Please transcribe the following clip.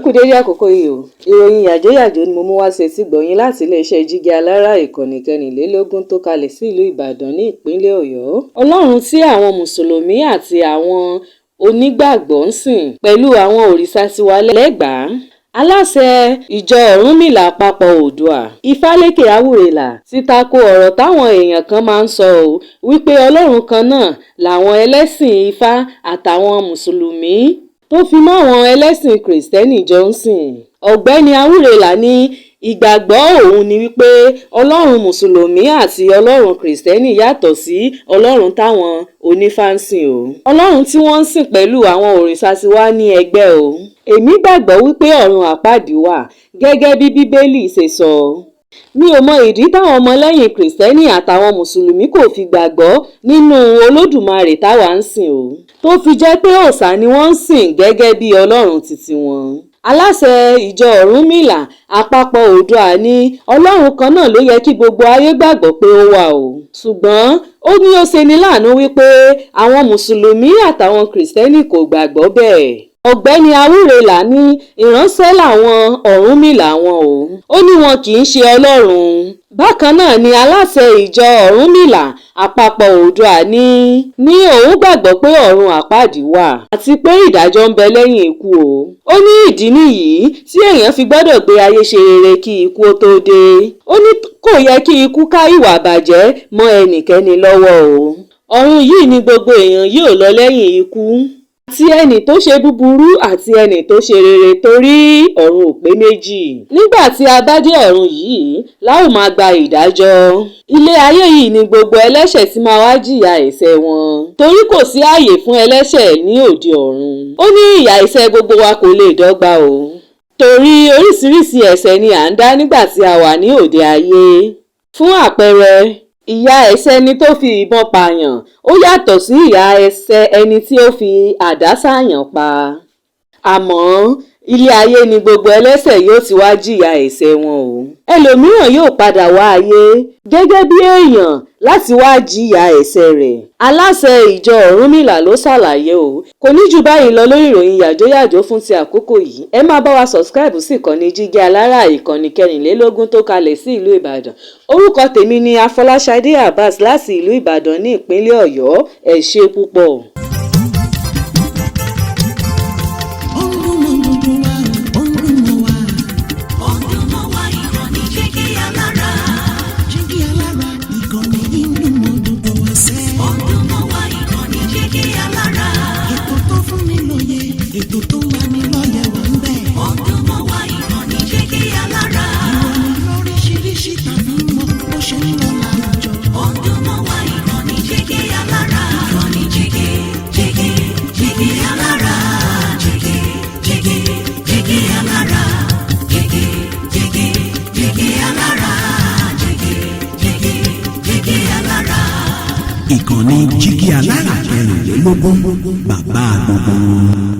kú dédé àkókò yìí o. Ìròyìn yàjóyàjó ni mo mú wá ṣe tí gbọ̀yìn láti iléeṣẹ́ jígí alára ìkànnì 24 tó kalẹ̀ sí ìlú Ìbàdàn ní ìpínlẹ̀ Ọ̀yọ́. Ọlọ́run tí àwọn mùsùlùmí àti àwọn onígbàgbọ́ ń sìn pẹ̀lú àwọn òrìṣà tiwa lẹ́gbàá. Aláṣẹ ìjọ Ọ̀rúnmìlà àpapọ̀ Oòduà Ifálékè Àwúrelà ti tako ọ̀rọ̀ táwọn èèyàn kan máa ń sọ ọ́ wípé Ọlọ́run kan náà làwọn ẹlẹ́sìn Ifá àtàwọn mùsùlùmí tó fi mọ́ àwọn ẹlẹ́sìn kìrìsìtẹ́nì jọ ń sìn. Ọ̀gbẹ́ni Àwúrelà ní ìgbàgbọ́ òun ni wípé Ọlọ́run mùsùlùmí àti Ọlọ́run kìrìsìtẹ́nì yàtọ̀ sí Ọlọ́run táwọn onífá ń sìn o. Ọlọ́run tí wọ́n ń sìn pẹ̀lú àwọn òrìṣà ti wá ní ẹgbẹ́ o. Èmi gbàgbọ́ wípé ọ̀run àpáàdì wà gẹ́gẹ́ bí Bíbélì ṣe sọ. Mi ò mọ ìdí táwọn ọmọlẹ́yìn kìrìsìtẹ́nì àtàwọn mùsùlùmí kò fi gbàgbọ́ nínú Olódùmarè táwa ń sìn o, tó fi jẹ́ pé òòṣà ni wọ́n ń sìn gẹ́gẹ́ bí Ọlọ́run titi wọn. Aláṣẹ ìjọ Ọ̀rúnmìlà àpapọ̀ Oòduà ní Ọlọ́run kan náà ló yẹ kí gbogbo ayé gbàgbọ́ pé ó wà o. Ṣùgbọ́n ó ní ó ṣeni láàánú wípé àwọn mùsùlùmí àtàwọn kìrìsìtẹ́nì kò gbàgbọ́ bẹ́ẹ̀. Ọ̀gbẹ́ni Àwúrelà ní ìránṣẹ́ làwọn Ọ̀rúnmìlà wọn o. Ó ní wọn kì í ṣe Ọlọ́run. Bákan náà ni aláṣẹ ìjọ Ọ̀rúnmìlà àpapọ̀ Oòduà ní òun gbàgbọ́ pé ọ̀run àpáàdì wà àti pé ìdájọ́ ń bẹ lẹ́yìn ikú o. Ó ní ìdí nìyí tí èèyàn fi gbọ́dọ̀ gbé ayé ṣe rere kí ikú ó tó dé. Ó ní kò yẹ kí ikú ká ìwà bàjẹ́ mọ́ ẹnikẹ́ni lọ́wọ́ o. Ọ̀run yìí ni gbogbo èèyàn yóò lọ lẹ́yìn ikú, àti ẹni tó ṣe búburú àti ẹni tó ṣe rere, torí ọ̀run ò pé méjì. Nígbà tí a bá dé ọ̀run yìí la ó máa gba ìdájọ́. Ilé ayé yìí ni gbogbo ẹlẹ́ṣẹ̀ tí máa wá jìyà ẹ̀ṣẹ̀ wọn, torí kò sí ààyè fún ẹlẹ́ṣẹ̀ ní òde ọ̀run. Ó ní ìyà ẹ̀ṣẹ̀ gbogbo wa kò lè dọ́gba o, torí oríṣiríṣi ẹ̀ṣẹ̀ ni à ń dá nígbà tí a wà ní òde ayé. Fún àpẹẹrẹ, ìyà ẹ̀ṣẹ̀ ẹni tó fi ìbọn pààyàn ó yàtọ̀ sí ìyà ẹ̀ṣẹ̀ ẹni tí ó fi àdá sáàyàn pa. Àmọ́ ilé ayé ni gbogbo ẹlẹ́ṣẹ̀ yóò ti wá jìyà ẹ̀ṣẹ̀ wọn o. Ẹlòmíràn yóò padà wá ayé gẹ́gẹ́ bí èèyàn láti wá jìyà ẹ̀ṣẹ̀ rẹ̀. Aláṣẹ ìjọ Ọ̀rúnmìlà ló ṣàlàyé o. Kò ní jù báyìí lọ lórí ìròyìn yàjóyàjó fún ti àkókò yìí. Ẹ máa bá wa subscribe sí ìkànnì jígí alára ìkànnì 24 tó kalẹ̀ sí ìlú Ìbàdàn. Orúkọ tèmi ni Afọláṣadé Abbas láti ìlú Ìbàdàn ní ìpínlẹ̀ Ọ̀yọ́. Ẹ ṣé púpọ̀. Ìkànnì jígí alára 24 bàbá gbogbo.